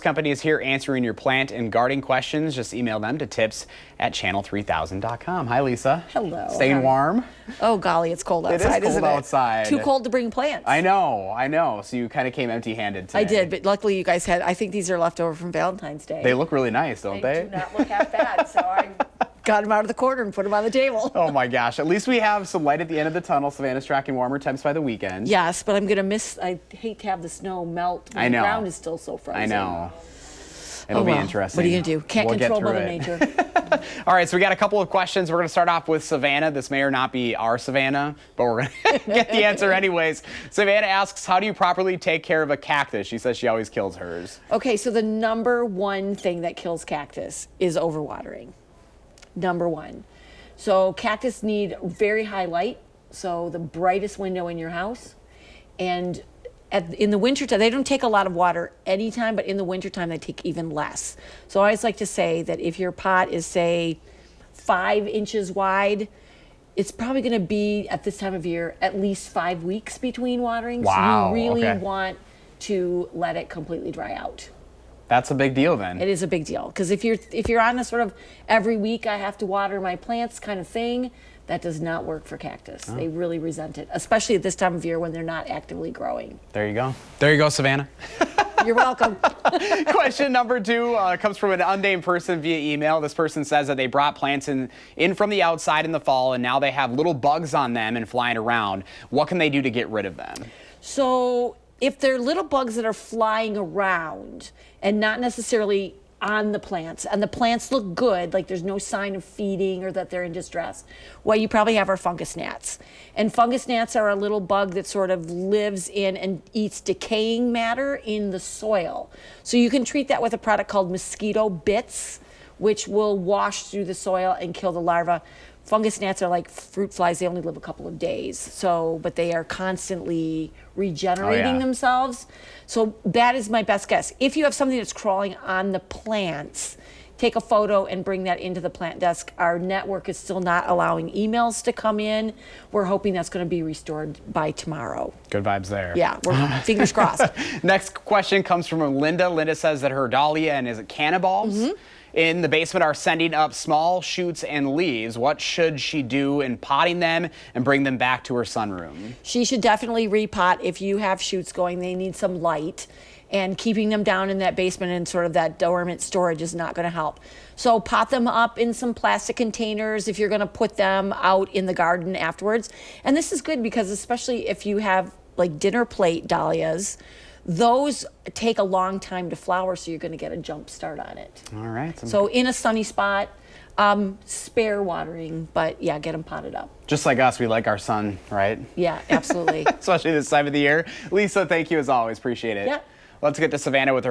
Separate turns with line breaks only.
Company is here answering your plant and gardening questions. Just email them to tips@channel3000.com. Hi, Lisa.
Hello.
Staying warm?
Oh, golly, it's cold outside,
It is cold outside.
Too cold to bring plants.
I know. So you kind of came empty-handed today.
I did, but luckily you guys had, I think these are left over from Valentine's Day.
They look really nice, don't they?
They do not look half bad, so I got them out of the corner and put them on the table.
Oh my gosh, at least we have some light at the end of the tunnel. Savannah's tracking warmer temps by the weekend.
Yes, but I'm going to miss, I hate to have the snow melt when
I know.
the ground is still so frozen.
I know. It'll be interesting.
What are you going to do? Can't
We'll
control Mother Nature.
All right, so we got a couple of questions. We're going to start off with Savannah. This may or not be our Savannah, but we're going to get the answer anyways. Savannah asks, how do you properly take care of a cactus? She says she always kills hers.
Okay, so the number one thing that kills cactus is overwatering. Number one. So cactus need very high light, so the brightest window in your house. And in the wintertime, they don't take a lot of water anytime, but in the wintertime, they take even less. So I always like to say that if your pot is, say, 5 inches wide, it's probably going to be, at this time of year, at least 5 weeks between waterings.
Wow,
you really want to let it completely dry out.
That's a big deal then.
It is a big deal, because if you're on a sort of every week I have to water my plants kind of thing, that does not work for cactus. They really resent it, especially at this time of year when they're not actively growing.
There you go. There you go, Savannah.
You're welcome.
Question number 2 comes from an unnamed person via email. This person says that they brought plants in from the outside in the fall, and now they have little bugs on them and flying around. What can they do to get rid of them?
So if they're little bugs that are flying around and not necessarily on the plants, and the plants look good, like there's no sign of feeding or that they're in distress, what you probably have are fungus gnats. And fungus gnats are a little bug that sort of lives in and eats decaying matter in the soil. So you can treat that with a product called mosquito bits, which will wash through the soil and kill the larva. Fungus gnats are like fruit flies. They only live a couple of days, but they are constantly regenerating themselves. So that is my best guess. If you have something that's crawling on the plants, take a photo and bring that into the plant desk. Our network is still not allowing emails to come in. We're hoping that's going to be restored by tomorrow.
Good vibes there.
Yeah, we're fingers crossed.
Next question comes from Linda. Linda says that her dahlia and cannonballs in the basement are sending up small shoots and leaves. What should she do in potting them and bring them back to her sunroom?
She should definitely repot. If you have shoots going, they need some light. And keeping them down in that basement and sort of that dormant storage is not going to help. So pot them up in some plastic containers if you're going to put them out in the garden afterwards. And this is good because especially if you have like dinner plate dahlias, those take a long time to flower, so you're going to get a jump start on it.
All right.
So in a sunny spot, spare watering, but yeah, get them potted up.
Just like us, we like our sun, right?
Yeah, absolutely.
Especially this time of the year. Lisa, thank you as always. Appreciate it.
Yeah.
Let's get to Savannah with her